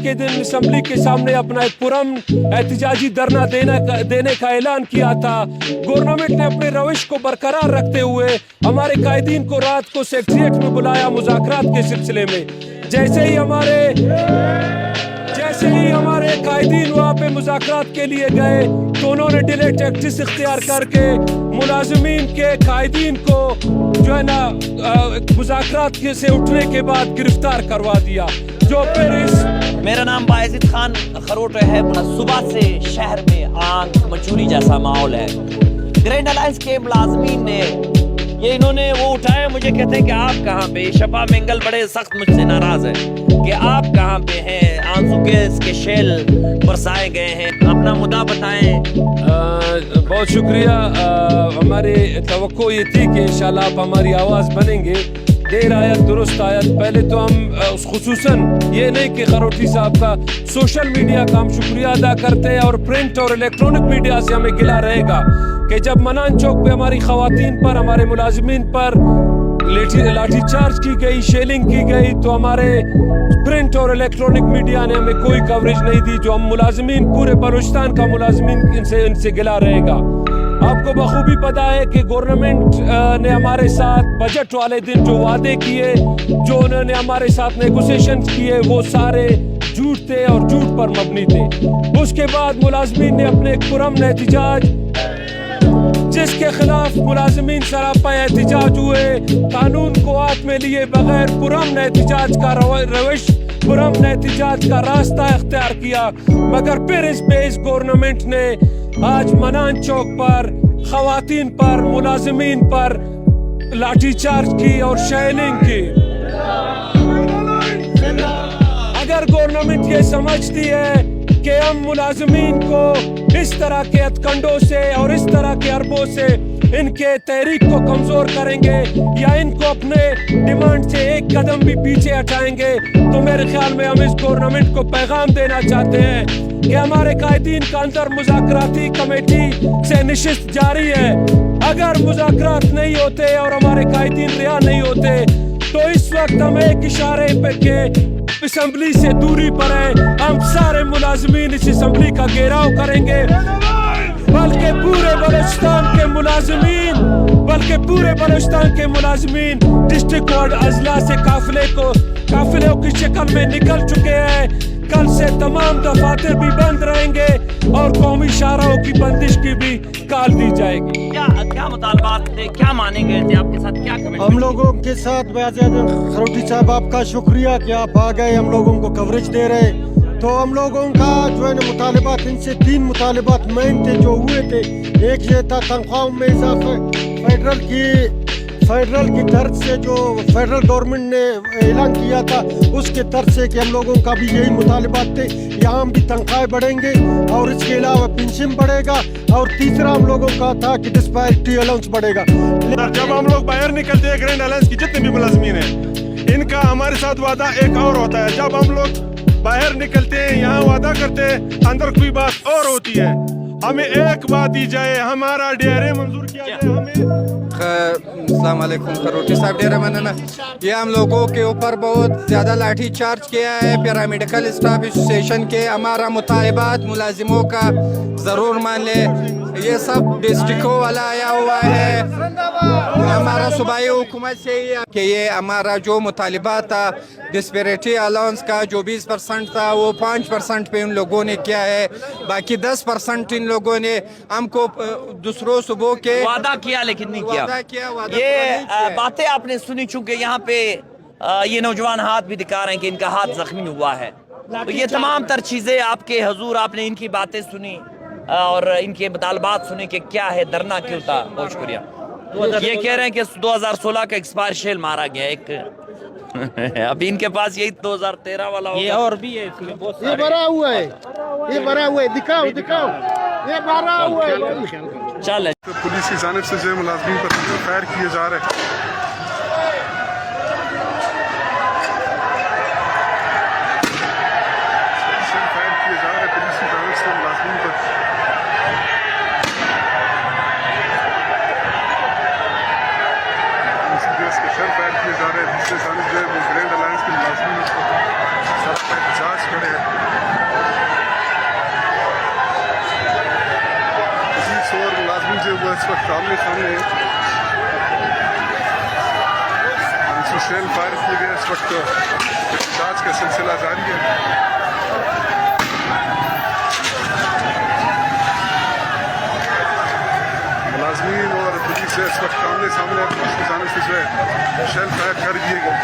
के दिन असम्बली के सामने अपना एक पुरम एहतजाजी धरना देने का ऐलान किया था। गवर्नमेंट ने अपने रविश को बरकरार रखते हुए हमारे कायदीन को रात को सेक्रेटरीट में बुलाया मुज़ाकरात के सिलसिले में। जैसे ही हमारे कायदीन वहाँ पे मुज़ाकरात के लिए गए तो उन्होंने डिले टैक्टिक्स इख्तियार करके मुलाजिमीन के कायदीन को जो है ना मुज़ाकरात से उठने के बाद गिरफ्तार करवा दिया। जो फिर इस मेरा नाम बायज़िद खान खरोट है। सुबह से शहर में आग मचूरी जैसा माहौल है। ग्रैंड अलायंस के मुलाजमीन ने ये इन्होंने वो उठाया, मुझे कहते हैं कि आप कहाँ पे। शफा मेंगल बड़े सख्त मुझसे नाराज है कि आप कहाँ पे हैं, आंसू गैस के शेल बरसाए गए हैं, अपना मुद्दा बताएं। बहुत शुक्रिया। हमारी तवक्को ये थी कि इंशाल्लाह आप हमारी आवाज़ बनेंगे। देर आयत दुरुस्त आयत। पहले तो हम खुसूसन ये नहीं कि खरोटी साहब का सोशल मीडिया का हम शुक्रिया अदा करते हैं और प्रिंट और इलेक्ट्रॉनिक मीडिया से हमें गिला रहेगा कि जब मनान चौक पे हमारी ख़वातीन पर, हमारे मुलाजिमीन पर लाठी चार्ज की गई, शेलिंग की गई, तो हमारे प्रिंट और इलेक्ट्रॉनिक मीडिया ने हमें कोई कवरेज नहीं दी। जो हम मुलाजिमीन, पूरे बलूचिस्तान का मुलाजिमीन इनसे गिला रहेगा। आपको बखूबी पता है कि गवर्नमेंट ने हमारे साथ बजट वाले दिन जो वादे किए, जो उन्होंने हमारे साथ नेगोशिएशन किए, वो सारे झूठ थे और झूठ पर मबनी थे। उसके बाद मुलाजिमीन ने अपने एक पुरअमन एहतिजाज, जिसके खिलाफ मुलाजिमीन सरापा एहतिजाज हुए, कानून को हाथ में लिए बगैर पुरअमन एहतिजाज का रविश, पुरअमन एहतिजाज का रास्ता इख्तियार किया। मगर फिर इस गवर्नमेंट ने आज मनान चौक पर खवातीन पर, मुलाजिमीन पर लाठी चार्ज की और शेलिंग की। अगर गवर्नमेंट ये समझती है कि हम मुलाजिमीन को इस तरह के हथकंडों से और इस तरह के अरबों से इनके तहरीक को कमजोर करेंगे या इनको अपने डिमांड से एक कदम भी पीछे हटाएंगे, तो मेरे ख्याल में हम इस गवर्नमेंट को पैगाम देना चाहते हैं कि हमारे कायदीन का अंदर मुज़ाकराती कमेटी से निशिस्त जारी है। अगर मुज़ाकरात नहीं होते और हमारे कायदीन रिहा नहीं होते तो इस वक्त हम एक इशारे पे के असम्बली से दूरी पर है। हम सारे मुलाजिमीन इस असम्बली का घेराव करेंगे, बल्कि पूरे बलूचिस्तान के मुलाजिमीन डिस्ट्रिक्ट कोर्ट अजला से काफिलों की शक्ल में निकल चुके हैं। कल से तमाम दफातर भी बंद रहेंगे और कौमी शाहराहों की बंदिश की भी काल दी जाएगी। क्या मुतालबात थे, क्या माने गए थे, आपके साथ क्या कमेंट? हम लोगों के साथ खरोटी साहब आपका शुक्रिया कि आप आ गए, हम लोगों को कवरेज दे रहे। तो हम लोगों का जो है ना मुतालबात, इनसे 3 मुतालबात मेन थे जो हुए थे। एक ये था तनख्वाहों में इजाफा, फेडरल की तरफ से जो फेडरल गवर्नमेंट ने ऐलान किया था उसके तरफ से कि हम लोगों का भी यही मुतालबात थे। यहाँ भी तनख्वाहें बढ़ेंगे और इसके अलावा पेंशन बढ़ेगा, और तीसरा हम लोगों का था कि डिस्पैरिटी अलाउंस बढ़ेगा। जब हम लोग बाहर निकलते हैं, ग्रैंड अलायंस की जितने भी मुलाजमीन हैं, इनका हमारे साथ वादा एक और होता है। जब हम लोग बाहर निकलते हैं, यहाँ वादा करते हैं, अंदर कोई बात और होती है। हमें एक बात दी जाए, हमारा DRA मंजूर किया जाए। हमें अस्सलाम वालेकुम खरोटी साहब, डेरा मनना। ये हम लोगों के ऊपर बहुत ज़्यादा लाठी चार्ज किया है। पैरामेडिकल स्टाफ एसोसिएशन के हमारा मुतालबात मुलाजिमों का ज़रूर मान ले। ये सब डिस्ट्रिक्टों वाला आया हुआ है। हमारा सूबाई हुकूमत से कि ये हमारा जो मुतालबात था डिस्पैरिटी अलाउंस का जो 20% था वो 5% पे उन लोगों ने किया है। बाकी 10% इन लोगों ने हमको दूसरों सूबों के वादा किया लेकिन नहीं किया। ये बातें आपने सुनी, चूंकि यहाँ पे ये नौजवान हाथ भी दिखा रहे हैं कि इनका हाथ जख्मी हुआ है। तो ये तमाम तर चीज़ें आपके हजूर, आपने इनकी बातें सुनी और इनके मुतालबात सुने कि क्या है, धरना क्यों था। बहुत शुक्रिया। ये कह रहे हैं कि 2016 का एक्सपायर शेल मारा गया एक अभी इनके पास यही 2013 वाला होगा। ये और भी है इसमें बहुत सारे। ये भरा हुआ है, दिखाओ ये भरा हुआ है। चल पुलिस की जानिब से जो मुलाजमीन पर फायर किए जा रहे हैं, जिससे ग्रैंड अलायंस के मुलाजमीन सब एहतजाज करे। सामने शेल फायर किए गए। इस वक्त जांच का सिलसिला जारी है। मुलाजमीन और पुलिस से इस वक्त आमने सामने पुलिस की जानिब से जो है शेल फायर कर दिए गए।